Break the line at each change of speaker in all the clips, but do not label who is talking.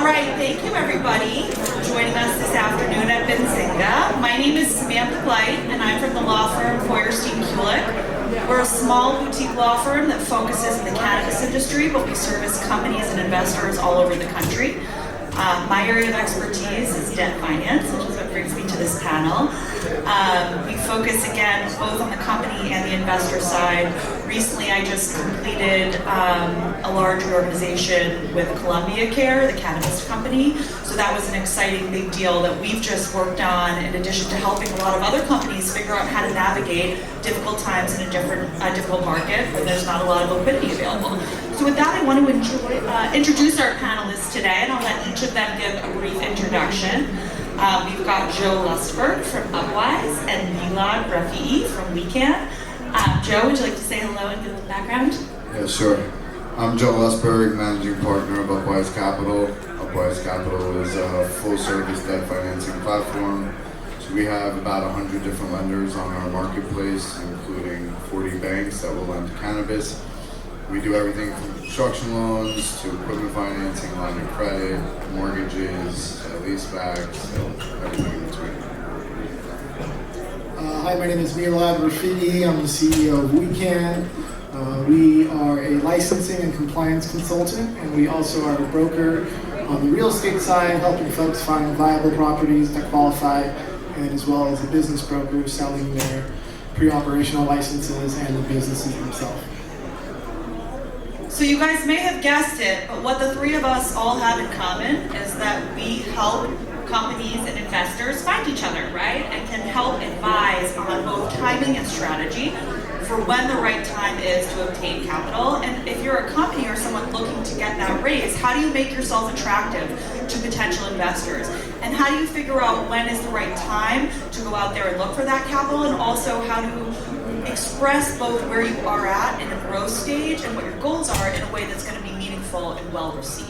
All right, thank you everybody for joining us this afternoon at Benzinga. My name is Samantha Blight and I'm from the law firm Feuerstein Kulik. We're a small boutique law firm that focuses in the cannabis industry, but we service companies and investors all over the country. My area of expertise is debt finance, which is what brings me to this panel. We focus again both on the company and the investor side. Recently I just completed a large reorganization with Columbia Care, the cannabis company. So that was an exciting big deal that we've just worked on, in addition to helping a lot of other companies figure out how to navigate difficult times in a difficult market where there's not a lot of liquidity available. So with that, I want to introduce our panelists today, and I'll let each of them give a brief introduction. We've got Joe Lustberg from Upwise and Milad Rafi'i from WeCan. Joe, would you like to say hello and give a background?
Yeah, sure. I'm Joe Lustberg, managing partner of Upwise Capital. Upwise Capital is a full-service debt financing platform. So we have about 100 different lenders on our marketplace, including 40 banks that will lend to cannabis. We do everything from construction loans to equipment financing, line of credit, mortgages, leasebacks, so everything in between.
Hi, my name is Milad Rafi'i. I'm the CEO of WeCan. We are a licensing and compliance consultant, and we also are a broker on the real estate side, helping folks find viable properties that qualify, and as well as a business broker selling their pre-operational licenses and the businesses themselves.
So you guys may have guessed it, but what the three of us all have in common is that we help companies and investors find each other, right? And can help advise on both timing and strategy for when the right time is to obtain capital. And if you're a company or someone looking to get that raise, how do you make yourself attractive to potential investors? And how do you figure out when is the right time to go out there and look for that capital, and also how to express both where you are at in a growth stage and what your goals are in a way that's going to be meaningful and well received.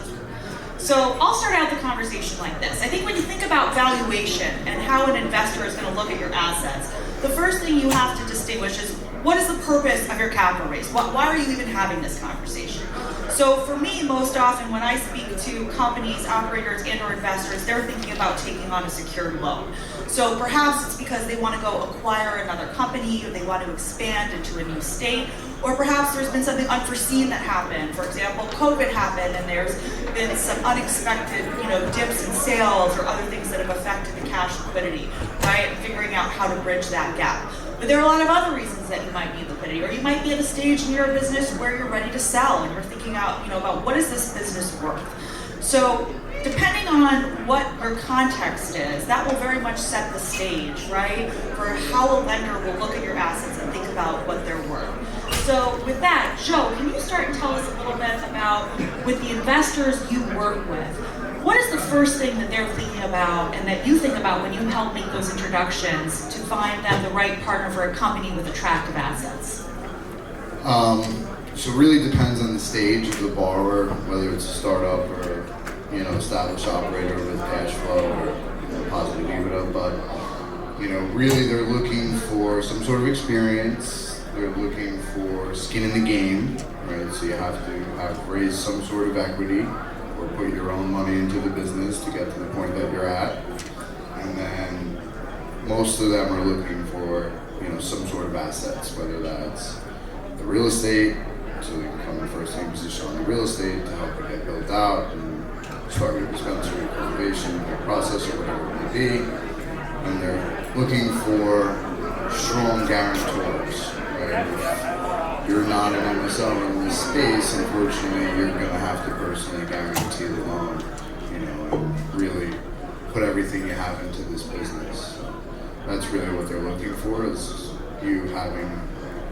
So I'll start out the conversation like this. I think when you think about valuation and how an investor is going to look at your assets, the first thing you have to distinguish is, what is the purpose of your capital raise? Why are you even having this conversation? So for me, most often when I speak to companies, operators, and or investors, they're thinking about taking on a secured loan. So perhaps it's because they want to go acquire another company, or they want to expand into a new state, or perhaps there's been something unforeseen that happened. For example, COVID happened and there's been some unexpected, dips in sales or other things that have affected the cash liquidity, right? And figuring out how to bridge that gap. But there are a lot of other reasons that you might need liquidity, or you might be at a stage in your business where you're ready to sell and you're thinking out, about what is this business worth. So depending on what your context is, that will very much set the stage, right, for how a lender will look at your assets and think about what they're worth. So with that, Joe, can you start and tell us a little bit about, with the investors you work with, what is the first thing that they're thinking about and that you think about when you help make those introductions to find them the right partner for a company with attractive assets?
So it really depends on the stage of the borrower, whether it's a startup or established operator with cash flow or positive EBITDA. But really they're looking for some sort of experience. They're looking for skin in the game, right? So you have to have raised some sort of equity or put your own money into the business to get to the point that you're at. And then most of them are looking for some sort of assets, whether that's the real estate, so they can come in first name position on the real estate to help it get built out and start your dispensary, cultivation, your processor, whatever it may be. And they're looking for strong guarantors, right? If you're not an MSO in this space, unfortunately, you're going to have to personally guarantee the loan, and really put everything you have into this business. So that's really what they're looking for, is you having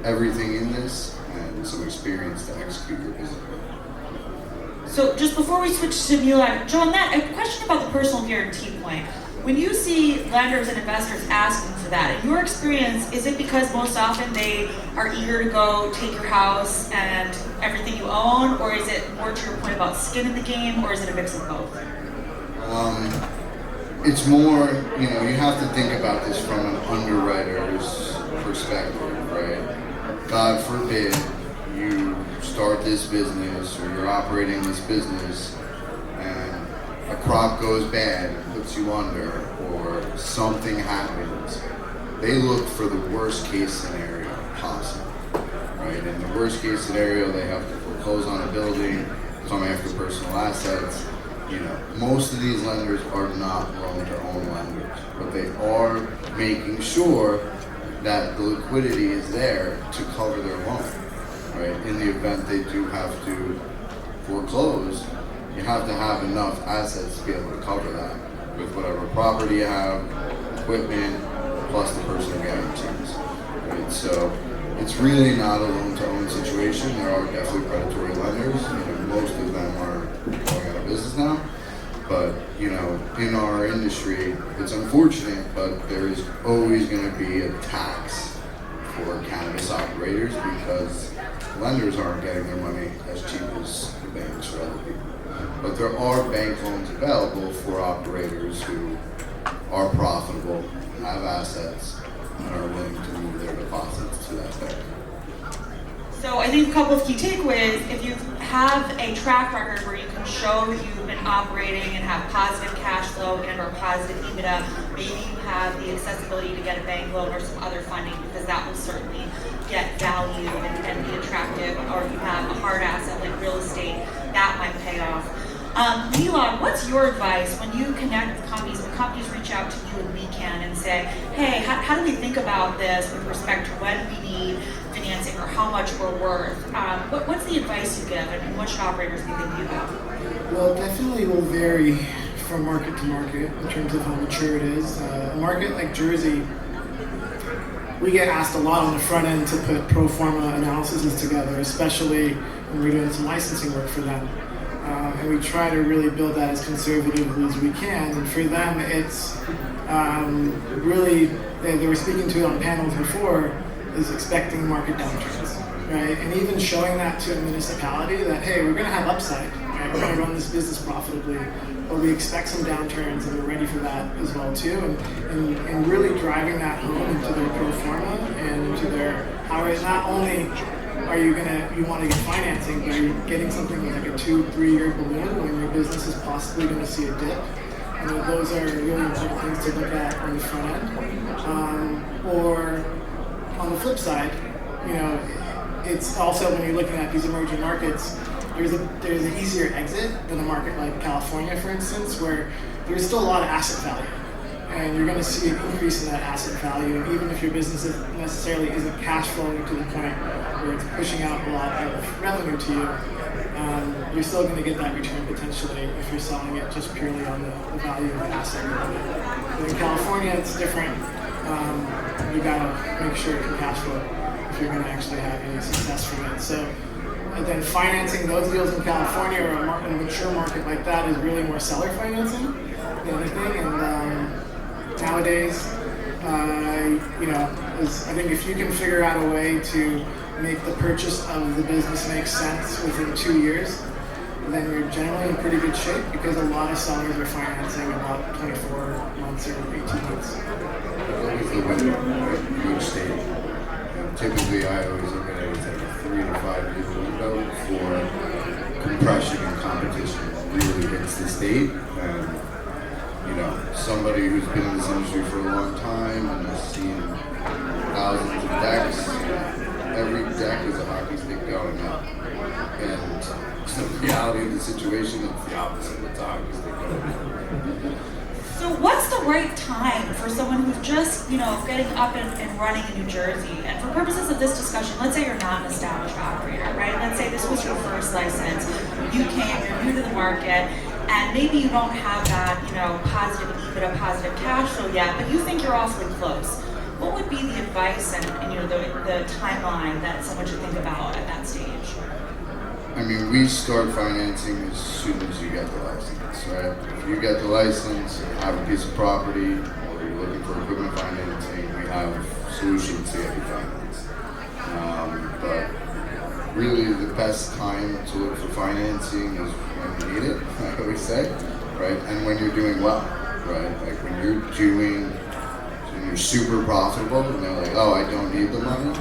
everything in this and some experience to execute your business plan.
So just before we switch to Milad, Joe, on that, a question about the personal guarantee point. When you see lenders and investors asking for that, in your experience, is it because most often they are eager to go take your house and everything you own, or is it more to your point about skin in the game, or is it a mix of both?
It's more, you have to think about this from an underwriter's perspective, right? God forbid you start this business or you're operating this business and a crop goes bad and puts you under, or something happens, they look for the worst case scenario possible, right? In the worst case scenario, they have to foreclose on a building, come after personal assets. Most of these lenders are not loan-to-own lenders, but they are making sure that the liquidity is there to cover their loan, right? In the event they do have to foreclose, you have to have enough assets to be able to cover that with whatever property you have, equipment, plus the personal guarantees, right? So it's really not a loan-to-own situation. There are definitely predatory lenders. Most of them are going out of business now. But, in our industry, it's unfortunate, but there is always going to be a tax for cannabis operators because lenders aren't getting their money as cheap as the banks for other people. But there are bank loans available for operators who are profitable, have assets, and are willing to move their deposits to that bank.
So I think a couple of key takeaways, if you have a track record where you can show that you've been operating and have positive cash flow and or positive EBITDA, maybe you have the accessibility to get a bank loan or some other funding because that will certainly get value and be attractive, or if you have a hard asset like real estate, that might pay off. Milan, what's your advice when you connect with companies, when companies reach out to you and Weekend and say, hey, how do we think about this with respect to when we need financing or how much we're worth? What's the advice you give and what should operators be thinking about?
Well, it definitely will vary from market to market in terms of how mature it is. A market like Jersey, we get asked a lot on the front end to put pro forma analyses together, especially when we're doing some licensing work for them. And we try to really build that as conservatively as we can. And for them, it's really, they were speaking to it on panels before, is expecting market downturns, right? And even showing that to a municipality that, hey, we're going to have upside, right? We're going to run this business profitably, but we expect some downturns and we're ready for that as well too. And really driving that home into their pro forma and into their, how it not only are you want to get financing, but you're getting something like a 2-3 year balloon when your business is possibly going to see a dip. Those are really important things to look at on the front end. Or on the flip side, it's also when you're looking at these emerging markets, there's an easier exit than a market like California, for instance, where there's still a lot of asset value. And you're going to see an increase in that asset value, even if your business necessarily isn't cash flowing to the point where it's pushing out a lot of revenue to you. You're still going to get that return potentially if you're selling it just purely on the value of the asset. But in California, it's different. You got to make sure it can cash flow if you're going to actually have any success from it. So, and then financing those deals in California or a mature market like that is really more seller financing than anything. And nowadays, I think if you can figure out a way to make the purchase of the business make sense within 2 years, then you're generally in pretty good shape because a lot of sellers are financing about 24 months or 18 months.
What is the window for each state? Typically, I always look at it as like a 3 to 5 year window for compression and competition really hits the state. And somebody who's been in this industry for a long time and has seen thousands of decks, every deck is a hockey stick going up. And the reality of the situation is the opposite. It's a hockey stick going up.
So what's the right time for someone who's just, getting up and running in New Jersey? And for purposes of this discussion, let's say you're not an established operator, right? Let's say this was your first license. You came, you're new to the market, and maybe you don't have that, positive EBITDA, positive cash flow yet, but you think you're awfully close. What would be the advice and the timeline that someone should think about at that stage?
I mean, we start financing as soon as you get the license, right? If you get the license, you have a piece of property, or you're looking for equipment financing, we have solutions to get you financed. But really the best time to look for financing is when you need it, I always say, right? And when you're doing well, right? Like when you're super profitable and they're like, oh, I don't need the money,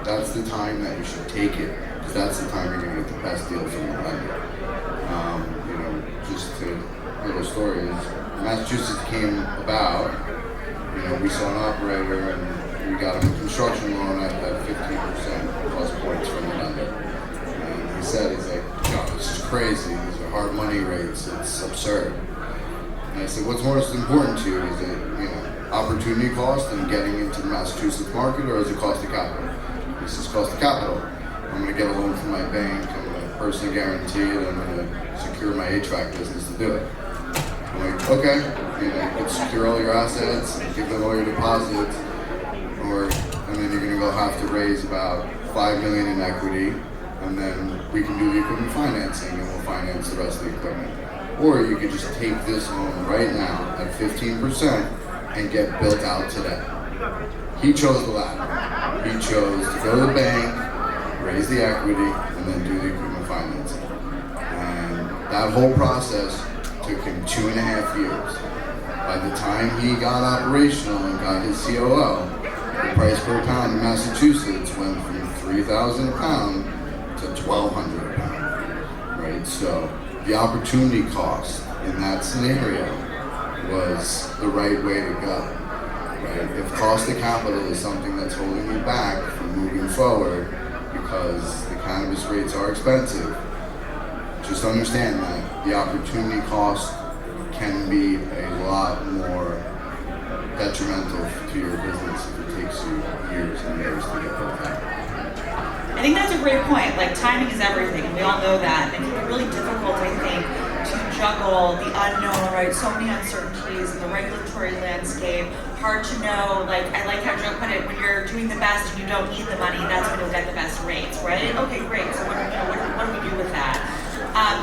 that's the time that you should take it. That's the time you're going to get the best deal from the lender. just to little stories. Massachusetts came about, we saw an operator and we got him a construction loan at 15% plus points from the lender. And he's like, this is crazy. These are hard money rates. It's absurd. And I said, what's most important to you? Is it, opportunity cost and getting into the Massachusetts market, or is it cost of capital? This is cost of capital. I'm going to get a loan from my bank. I'm going to personally guarantee it. I'm going to secure my HVAC business to do it. I'm like, okay, you can secure all your assets, give them all your deposits, and then you're going to go have to raise about $5 million in equity, and then we can do the equipment financing, and we'll finance the rest of the equipment. Or you could just take this loan right now at 15% and get built out today. He chose the latter. He chose to go to the bank, raise the equity, and then do the equipment financing. And that whole process took him 2.5 years. By the time he got operational and got his COO, the price per pound in Massachusetts went from $3,000 a pound to $1,200 a pound, right? So the opportunity cost in that scenario was the right way to go, right? If cost of capital is something that's holding you back from moving forward because the cannabis rates are expensive, just understand that the opportunity cost can be a lot more detrimental to your business if it takes you years and years to get built out.
I think that's a great point. Like, timing is everything, and we all know that. And it can be really difficult, I think, to juggle the unknown, right? So many uncertainties in the regulatory landscape. Hard to know. Like, I like how Joe put it, when you're doing the best and you don't need the money, that's when you'll get the best rates, right? Okay, great. So what do we do with that?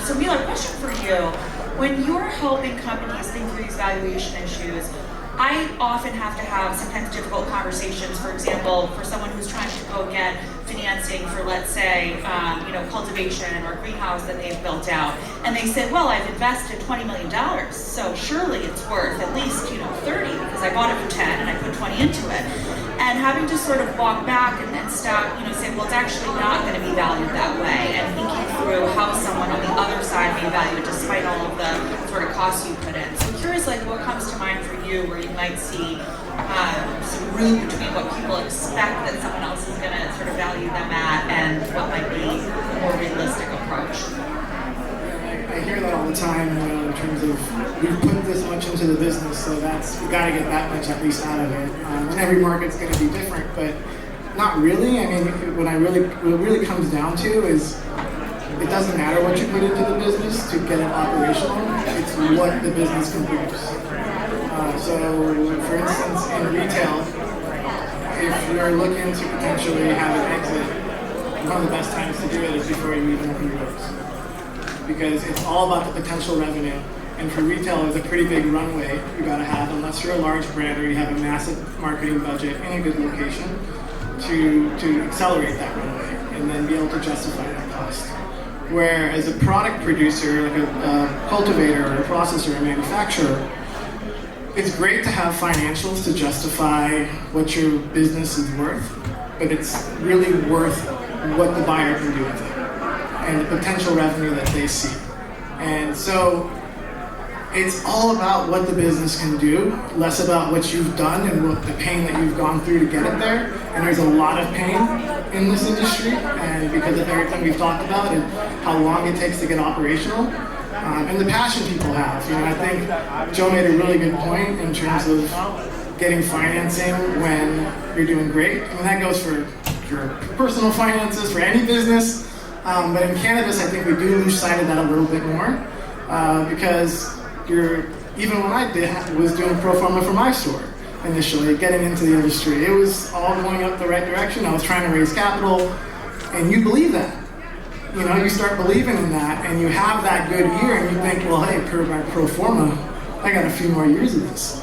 So Mila, question for you. When you're helping companies think through these valuation issues, I often have to have sometimes difficult conversations. For example, for someone who's trying to go get financing for, let's say, cultivation or greenhouse that they've built out, and they say, well, I've invested $20 million, so surely it's worth at least 30 because I bought it for 10 and I put 20 into it. And having to sort of walk back and then stop, say, well, it's actually not going to be valued that way, and thinking through how someone on the other side may value it despite all of the sort of costs you put in. So I'm curious, like, what comes to mind for you where you might see some room between what people expect that someone else is going to sort of value them at and what might be a more realistic approach?
I hear that all the time, in terms of we've put this much into the business, so we got to get that much at least out of it. And every market's going to be different, but not really. I mean, what it really comes down to is it doesn't matter what you put into the business to get it operational. It's what the business can produce. So, for instance, in retail, if you're looking to potentially have an exit, one of the best times to do it is before you even open your doors. Because it's all about the potential revenue. And for retail, there's a pretty big runway you gotta have, unless you're a large brand or you have a massive marketing budget in a good location, to accelerate that runway and then be able to justify that cost. Where as a product producer, like a cultivator or a processor or a manufacturer, it's great to have financials to justify what your business is worth, but it's really worth what the buyer can do with it and the potential revenue that they see. And so it's all about what the business can do, less about what you've done and what the pain that you've gone through to get it there. And there's a lot of pain in this industry, and because of everything we've talked about and how long it takes to get operational, and the passion people have. I think Joe made a really good point in terms of getting financing when you're doing great. I mean, that goes for your personal finances, for any business. But in cannabis, I think we do lose sight of that a little bit more, because even when I was doing pro forma for my store initially, getting into the industry, it was all going up the right direction. I was trying to raise capital, and you believe that. You start believing in that, and you have that good year, and you think, well, hey, per my pro forma, I got a few more years of this,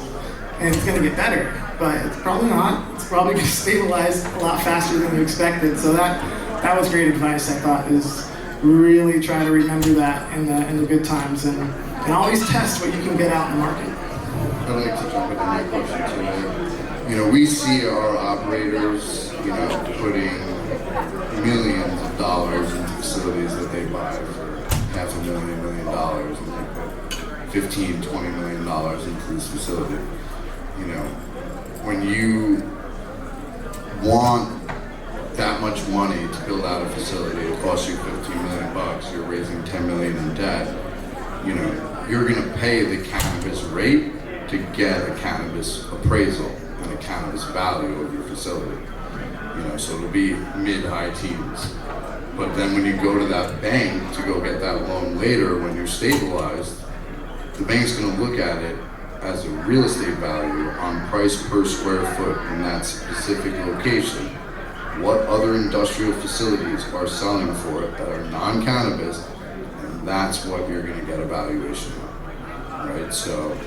and it's going to get better. But it's probably not. It's probably going to stabilize a lot faster than you expected. So that was great advice, I thought, is really try to remember that in the good times, and always test what you can get out in the market.
I'd like to jump into that question today. We see our operators, putting millions of dollars into facilities that they buy for $500,000, $1 million, and they put $15, $20 million into this facility. You know, when you want that much money to build out a facility, it costs you $15 million, you're raising $10 million in debt, you know, you're gonna pay the cannabis rate to get a cannabis appraisal and a cannabis value of your facility. You know, so it'll be mid-high teens. But then when you go to that bank to go get that loan later, when you're stabilized, the bank's gonna look at it as a real estate value on price per square foot in that specific location. What other industrial facilities are selling for it that are non-cannabis, and that's what you're gonna get a valuation on, right? So.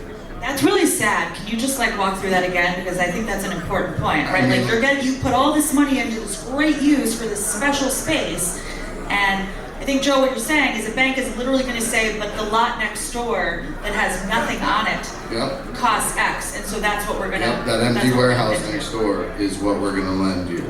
That's really sad. Can you just like walk through that again? Because I think that's an important point, right? Like you put all this money into this great use for this special space, and I think, Joe, what you're saying is a bank is literally going to say, but the lot next door that has nothing on it costs X, and so that's what we're going to.
That empty warehouse next door is what we're going to lend you.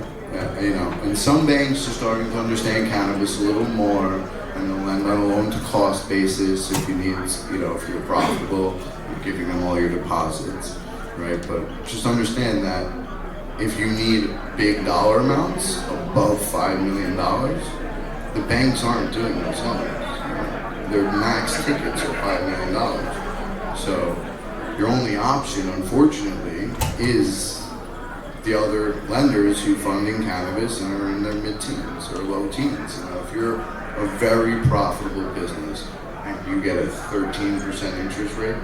You know, and some banks are starting to understand cannabis a little more, and they'll lend on a loan to cost basis if you need, you know, if you're profitable. Giving them all your deposits, right? But just understand that if you need big dollar amounts above $5 million, the banks aren't doing those loans. Their max tickets are $5 million. So your only option, unfortunately, is the other lenders who funding cannabis and are in their mid-teens or low teens. You know, if you're a very profitable business and you get a 13% interest rate,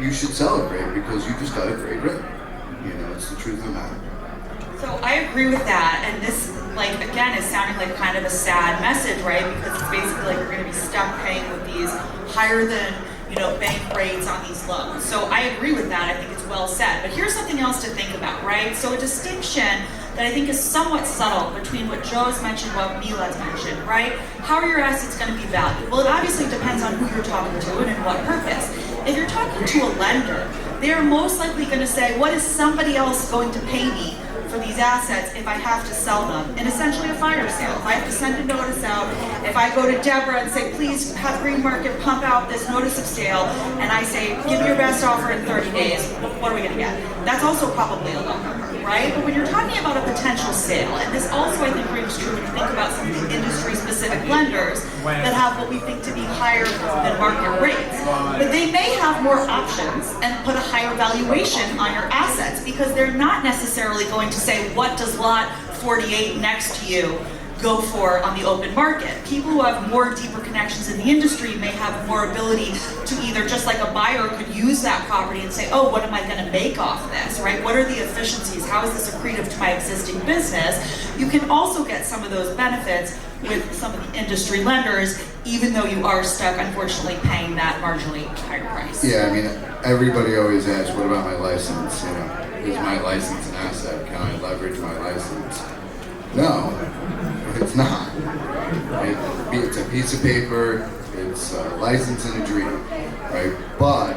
you should celebrate because you just got a great rate. You know, it's the truth of the matter.
So I agree with that, and this, like, again, is sounding like kind of a sad message, right? Because it's basically like we're going to be stuck paying with these higher than, you know, bank rates on these loans. So I agree with that. I think it's well said. But here's something else to think about, right? So a distinction that I think is somewhat subtle between what Joe's mentioned, what Mila's mentioned, right? How are your assets going to be valued? Well, it obviously depends on who you're talking to and in what purpose. If you're talking to a lender, they are most likely going to say, what is somebody else going to pay me for these assets if I have to sell them? And essentially a fire sale. If I have to send a notice out, if I go to Deborah and say, please have Green Market pump out this notice of sale, and I say, give me your best offer in 30 days, what are we going to get? That's also probably a low number, right? But when you're talking about a potential sale, and this also I think rings true when you think about some of the industry-specific lenders that have what we think to be higher than market rates, but they may have more options and put a higher valuation on your assets because they're not necessarily going to say, what does lot 48 next to you go for on the open market? People who have more deeper connections in the industry may have more ability to either, just like a buyer could use that property and say, oh, what am I going to make off this, right? What are the efficiencies? How is this accretive to my existing business? You can also get some of those benefits with some of the industry lenders, even though you are stuck, unfortunately, paying that marginally higher price.
Yeah, I mean, everybody always asks, what about my license? You know, is my license an asset? Can I leverage my license? No, it's not. It's a piece of paper, it's a license and a dream, right? But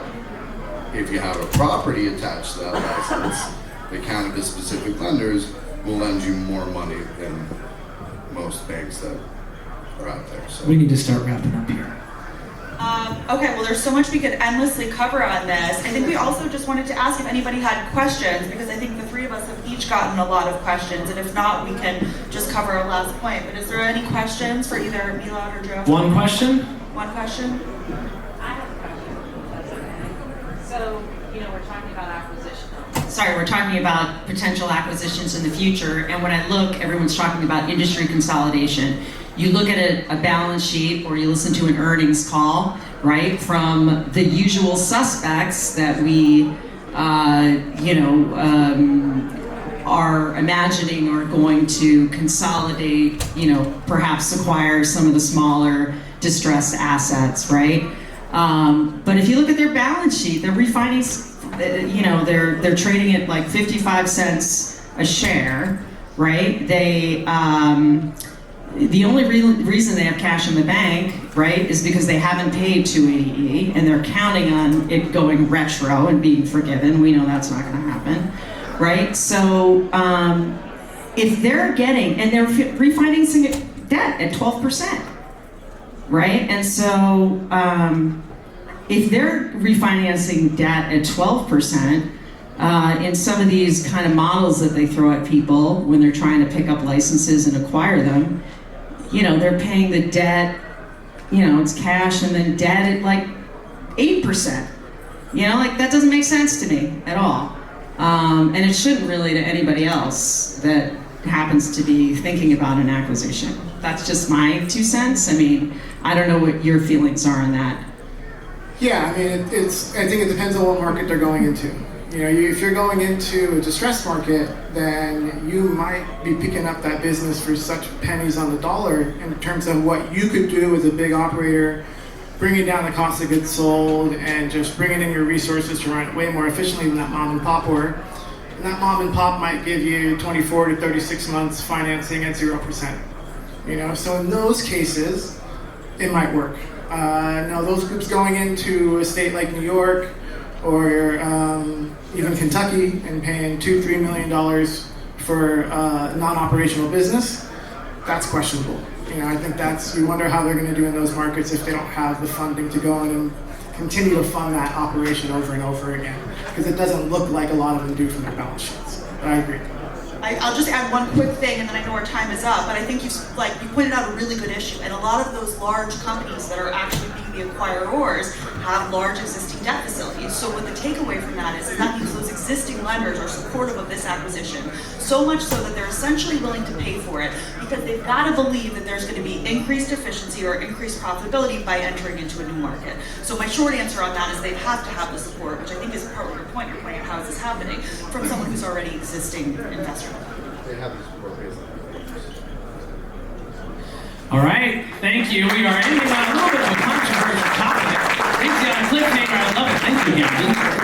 if you have a property attached to that license, the cannabis-specific lenders will lend you more money than most banks that are out there. So.
We need to start wrapping up here.
Okay, well, there's so much we could endlessly cover on this. I think we also just wanted to ask if anybody had questions, because I think the three of us have each gotten a lot of questions, and if not, we can just cover our last point. But is there any questions for either Mila or Joe?
One question?
One question?
I have a question. So, you know, we're talking about acquisition.
Sorry, we're talking about potential acquisitions in the future, and when I look, everyone's talking about industry consolidation. You look at a balance sheet or you listen to an earnings call, right, from the usual suspects that we, are imagining are going to consolidate, perhaps acquire some of the smaller distressed assets, right? But if you look at their balance sheet, they're refining, they're trading at like 55 cents a share, right? The only reason they have cash in the bank, right, is because they haven't paid 280E and they're counting on it going retro and being forgiven. We know that's not going to happen, right? So if they're getting, and they're refinancing debt at 12%, right? And so if they're refinancing debt at 12%, in some of these kind of models that they throw at people when they're trying to pick up licenses and acquire them, they're paying the debt, it's cash and then debt at like 8%. That doesn't make sense to me at all. And it shouldn't really to anybody else that happens to be thinking about an acquisition. That's just my 2 cents. I mean, I don't know what your feelings are on that.
Yeah, I mean, I think it depends on what market they're going into. If you're going into a distressed market, then you might be picking up that business for such pennies on the dollar in terms of what you could do as a big operator, bringing down the cost of goods sold and just bringing in your resources to run it way more efficiently than that mom and pop were. And that mom and pop might give you 24 to 36 months financing at 0%. So in those cases, it might work. Now those groups going into a state like New York or even Kentucky and paying $2-3 million for non-operational business, that's questionable. I think you wonder how they're going to do in those markets if they don't have the funding to go in and continue to fund that operation over and over again, because it doesn't look like a lot of them do from their balance sheets. But I agree.
I'll just add one quick thing, and then I know our time is up. But I think you pointed out a really good issue, and a lot of those large companies that are actually being the acquirers have large existing debt facilities. So what the takeaway from that is that means those existing lenders are supportive of this acquisition, so much so that they're essentially willing to pay for it because they've got to believe that there's going to be increased efficiency or increased profitability by entering into a new market. So my short answer on that is they have to have the support, which I think is partly your point. You're pointing out how is this happening from someone who's already existing investor.
They have the support based on.
All right, thank you. We are ending on a little bit of a controversial topic. Thanks, on a cliffhanger. I love it. Thank you, guys.